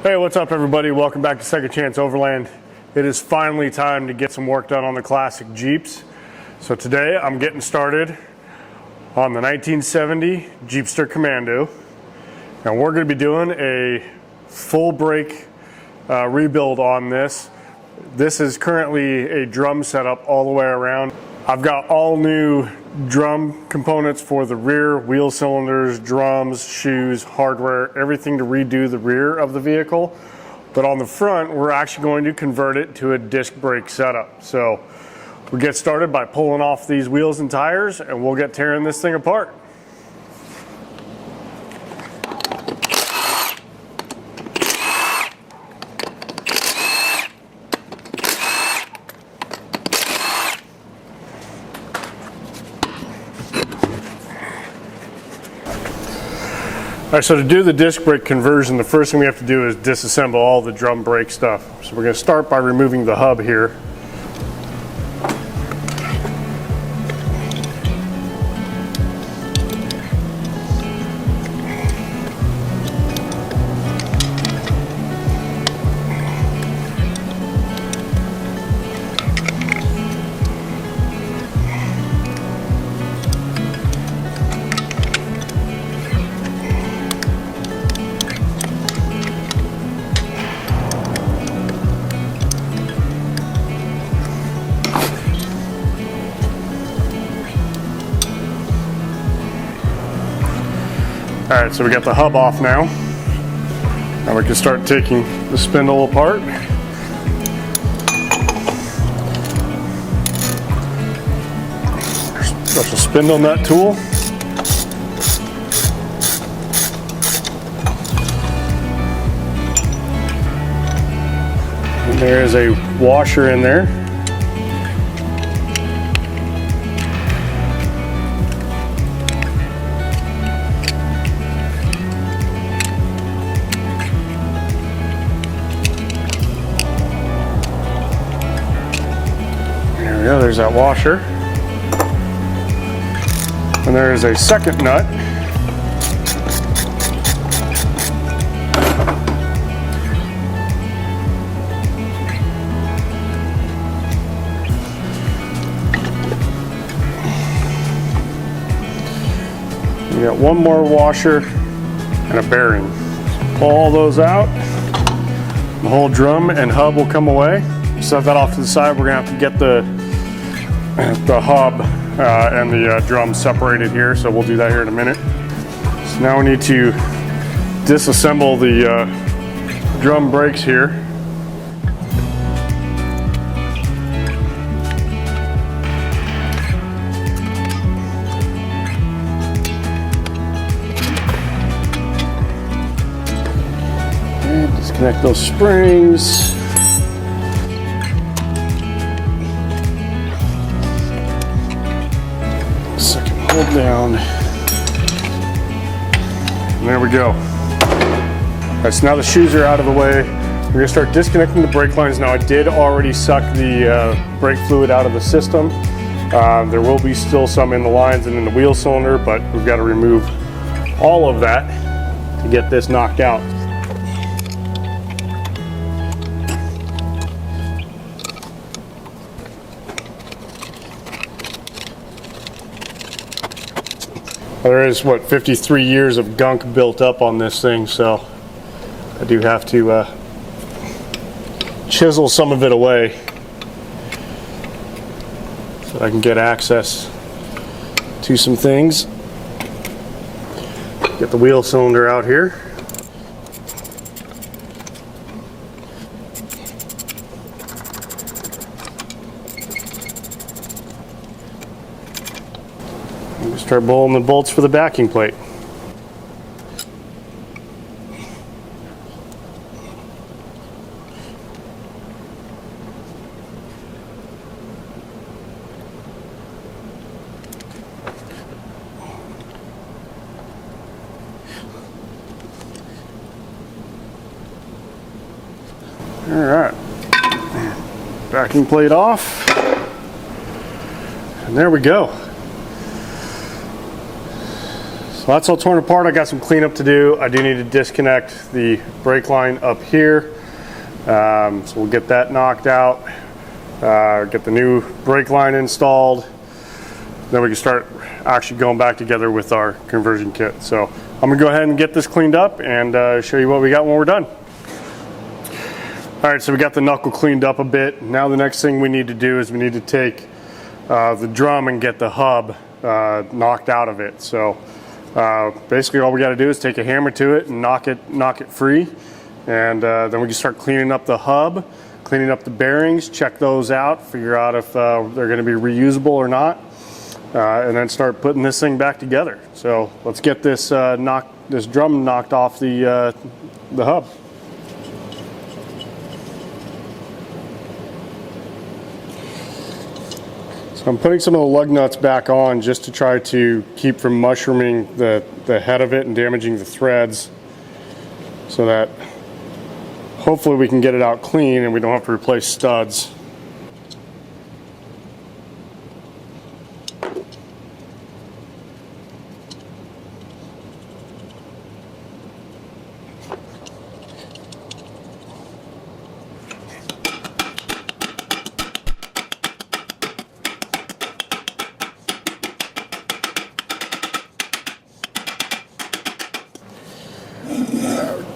Hey, what's up everybody? Welcome back to Second Chance Overland. It is finally time to get some work done on the classic Jeeps. So today I'm getting started on the 1970 Jeepster Commando. And we're going to be doing a full brake rebuild on this. This is currently a drum setup all the way around. I've got all new drum components for the rear, wheel cylinders, drums, shoes, hardware, everything to redo the rear of the vehicle. But on the front, we're actually going to convert it to a disc brake setup. So we'll get started by pulling off these wheels and tires, and we'll get tearing this thing apart. All right, so to do the disc brake conversion, the first thing we have to do is disassemble all the drum brake stuff. So we're going to start by removing the hub here. All right, so we got the hub off now. Now we can start taking the spindle apart. Special spindle nut tool. And there is a washer in there. Yeah, there's that washer. And there is a second nut. We got one more washer and a bearing. Pull all those out. The whole drum and hub will come away. Set that off to the side. We're gonna have to get the hub and the drum separated here, so we'll do that here in a minute. So now we need to disassemble the drum brakes here. And disconnect those springs. Hold down, and there we go. All right, so now the shoes are out of the way. We're gonna start disconnecting the brake lines. Now I did already suck the brake fluid out of the system. There will be still some in the lines and in the wheel cylinder, but we've got to remove all of that to get this knocked out. There is, 53 years of gunk built up on this thing, so I do have to chisel some of it away so I can get access to some things. Get the wheel cylinder out here. Start bolting the bolts for the backing plate. All right, backing plate off, and there we go. So that's all torn apart. I got some cleanup to do. I do need to disconnect the brake line up here. So we'll get that knocked out, get the new brake line installed. Then we can start actually going back together with our conversion kit. So I'm gonna go ahead and get this cleaned up and show you what we got when we're done. All right, so we got the knuckle cleaned up a bit. Now the next thing we need to do is we need to take the drum and get the hub knocked out of it. So basically all we got to do is take a hammer to it and knock it free, and then we can start cleaning up the hub, cleaning up the bearings, check those out, figure out if they're going to be reusable or not, and then start putting this thing back together. So let's get this drum knocked off the hub. I'm putting some of the lug nuts back on just to try to keep from mushrooming the head of it and damaging the threads, so that hopefully we can get it out clean and we don't have to replace studs.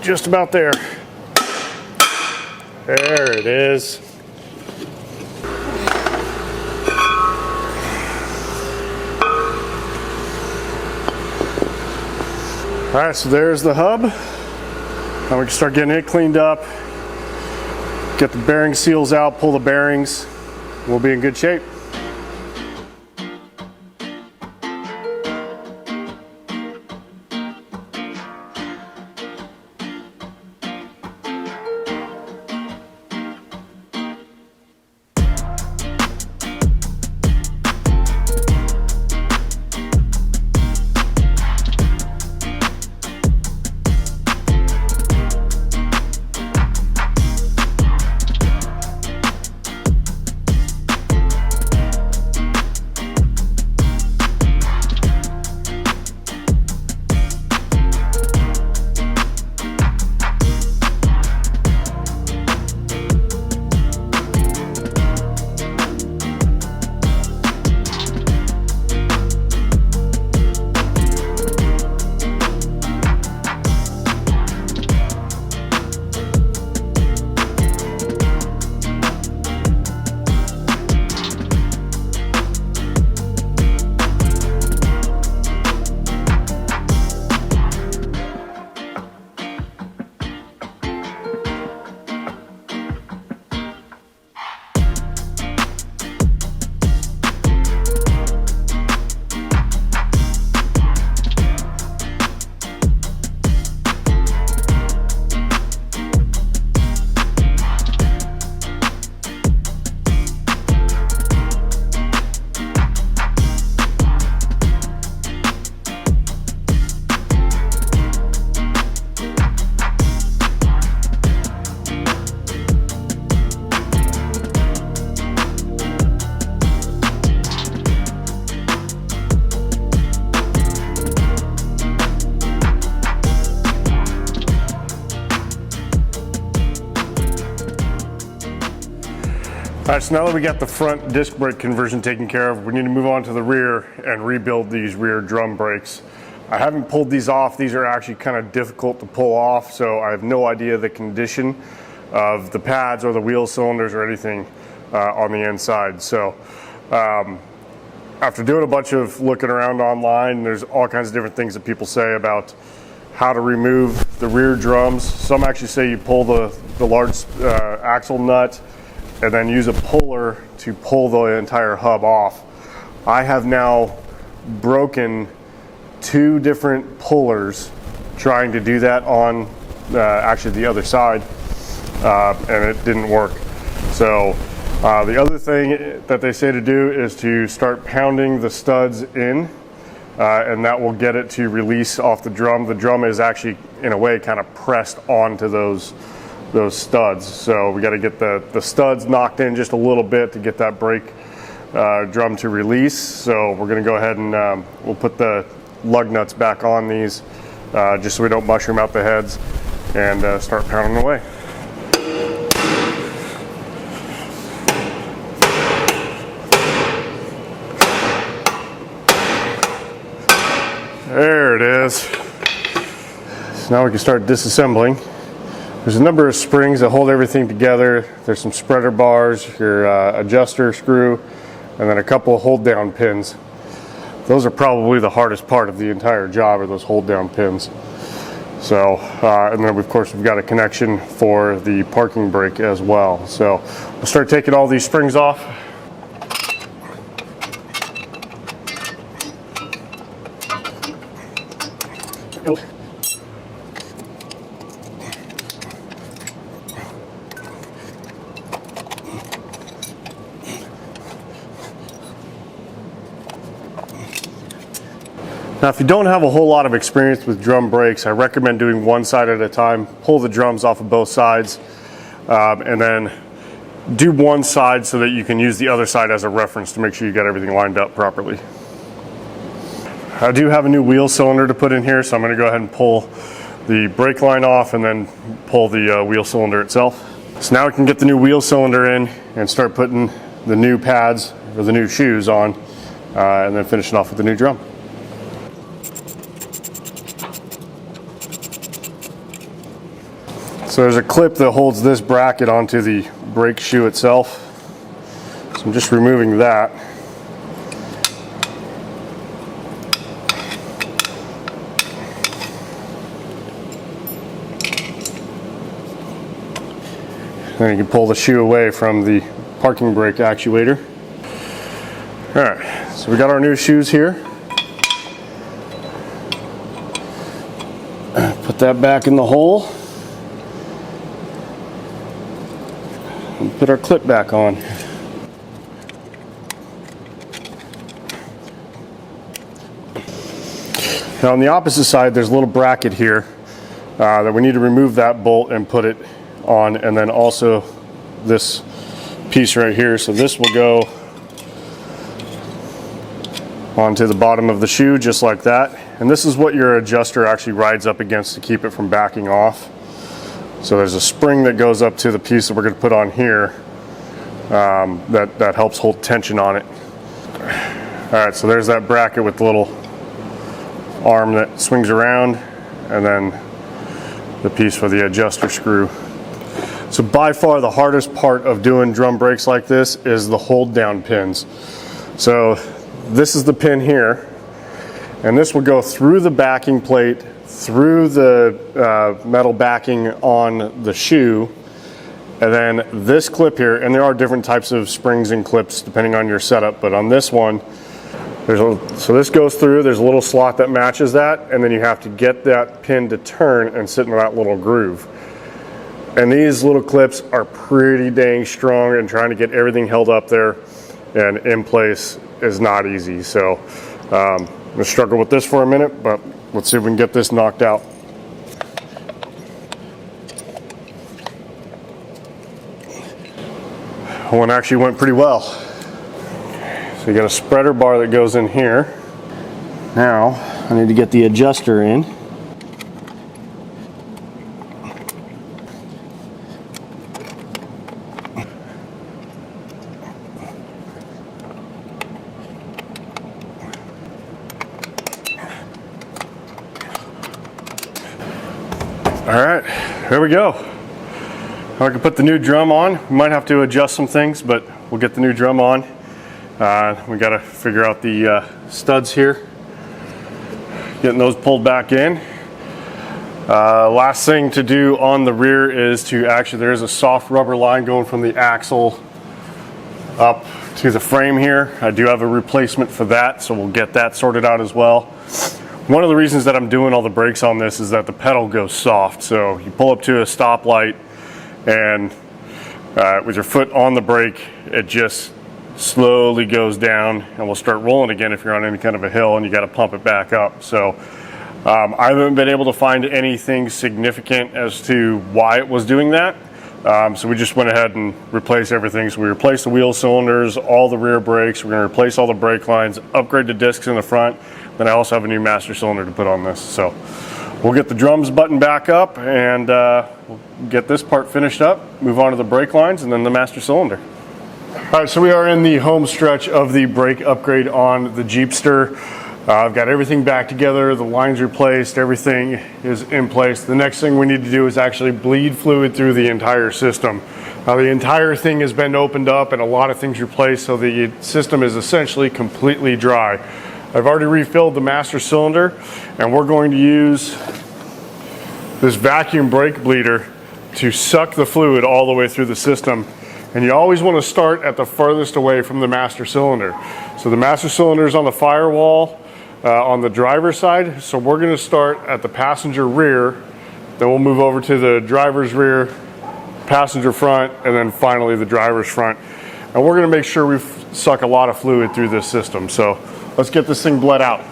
Just about there. There it is. All right, so there's the hub. Now we can start getting it cleaned up, get the bearing seals out, pull the bearings. We'll be in good shape. All right, so now that we got the front disc brake conversion taken care of, we need to move on to the rear and rebuild these rear drum brakes. I haven't pulled these off. These are actually kind of difficult to pull off, so I have no idea the condition of the pads or the wheel cylinders or anything on the inside. So after doing a bunch of looking around online, there's all kinds of different things that people say about how to remove the rear drums. Some actually say you pull the large axle nut and then use a puller to pull the entire hub off. I have now broken 2 different pullers trying to do that on actually the other side, and it didn't work. So the other thing that they say to do is to start pounding the studs in, and that will get it to release off the drum. The drum is actually, in a way, kind of pressed onto those studs. So we got to get the studs knocked in just a little bit to get that brake drum to release. So we're going to go ahead and we'll put the lug nuts back on these, just so we don't mushroom out the heads, and start pounding away. There it is. So now we can start disassembling. There's a number of springs that hold everything together. There's some spreader bars, your adjuster screw, and then a couple of hold down pins. Those are probably the hardest part of the entire job, are those hold down pins. So, and then of course we've got a connection for the parking brake as well. So we'll start taking all these springs off. Now, if you don't have a whole lot of experience with drum brakes, I recommend doing one side at a time. Pull the drums off of both sides, and then do one side so that you can use the other side as a reference to make sure you got everything lined up properly. I do have a new wheel cylinder to put in here, so I'm going to go ahead and pull the brake line off and then pull the wheel cylinder itself. So now we can get the new wheel cylinder in and start putting the new pads or the new shoes on, and then finishing off with the new drum. So there's a clip that holds this bracket onto the brake shoe itself. So I'm just removing that. Then you can pull the shoe away from the parking brake actuator. All right, so we got our new shoes here. Put that back in the hole. And put our clip back on. Now on the opposite side, there's a little bracket here that we need to remove that bolt and put it on, and then also this piece right here. So this will go onto the bottom of the shoe just like that. And this is what your adjuster actually rides up against to keep it from backing off. So there's a spring that goes up to the piece that we're going to put on here that helps hold tension on it. All right, so there's that bracket with the little arm that swings around, and then the piece for the adjuster screw. So by far the hardest part of doing drum brakes like this is the hold down pins. So this is the pin here, and this will go through the backing plate, through the metal backing on the shoe, and then this clip here, and there are different types of springs and clips depending on your setup, but on this one, so this goes through, there's a little slot that matches that, and then you have to get that pin to turn and sit in that little groove. And these little clips are pretty dang strong, and trying to get everything held up there and in place is not easy. So I'm gonna struggle with this for a minute, but let's see if we can get this knocked out. One actually went pretty well. So you got a spreader bar that goes in here. Now I need to get the adjuster in. All right, here we go. Now I can put the new drum on. We might have to adjust some things, but we'll get the new drum on. We got to figure out the studs here. Getting those pulled back in. Last thing to do on the rear is to actually, there is a soft rubber line going from the axle up to the frame here. I do have a replacement for that, so we'll get that sorted out as well. One of the reasons that I'm doing all the brakes on this is that the pedal goes soft. So you pull up to a stoplight, and with your foot on the brake, it just slowly goes down, and will start rolling again if you're on any kind of a hill and you got to pump it back up. So I haven't been able to find anything significant as to why it was doing that. So we just went ahead and replaced everything. So we replaced the wheel cylinders, all the rear brakes. We're going to replace all the brake lines, upgrade the discs in the front. then I also have a new master cylinder to put on this. So we'll get the drums buttoned back up and we'll get this part finished up, move on to the brake lines and then the master cylinder. All right, so we are in the home stretch of the brake upgrade on the Jeepster. I've got everything back together, the lines replaced, everything is in place. The next thing we need to do is actually bleed fluid through the entire system. The entire thing has been opened up and a lot of things replaced, so the system is essentially completely dry. I've already refilled the master cylinder and we're going to use this vacuum brake bleeder to suck the fluid all the way through the system. And you always want to start at the furthest away from the master cylinder. So the master cylinder is on the firewall on the driver's side. So we're going to start at the passenger rear, then we'll move over to the driver's rear, passenger front, and then finally the driver's front. And we're going to make sure we suck a lot of fluid through this system. So let's get this thing bled out.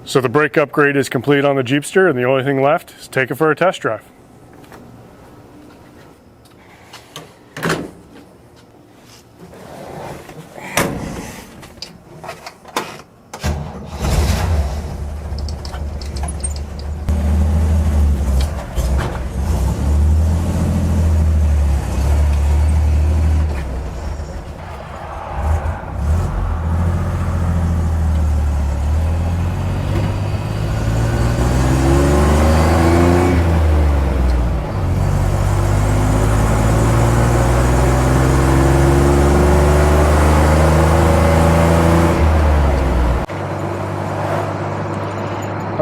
So the brake upgrade is complete on the Jeepster, and the only thing left is take it for a test drive.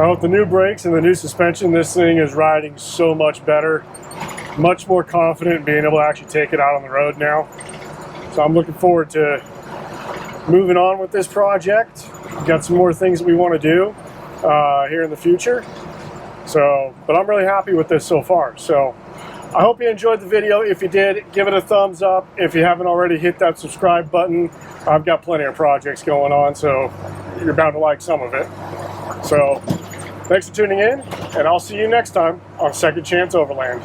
With the new brakes and the new suspension, this thing is riding so much better, much more confident in being able to actually take it out on the road now. So I'm looking forward to moving on with this project. We've got some more things that we want to do here in the future. But I'm really happy with this so far. So I hope you enjoyed the video. If you did, give it a thumbs up. If you haven't already, hit that subscribe button. I've got plenty of projects going on, so you're bound to like some of it. So thanks for tuning in, and I'll see you next time on Second Chance Overland.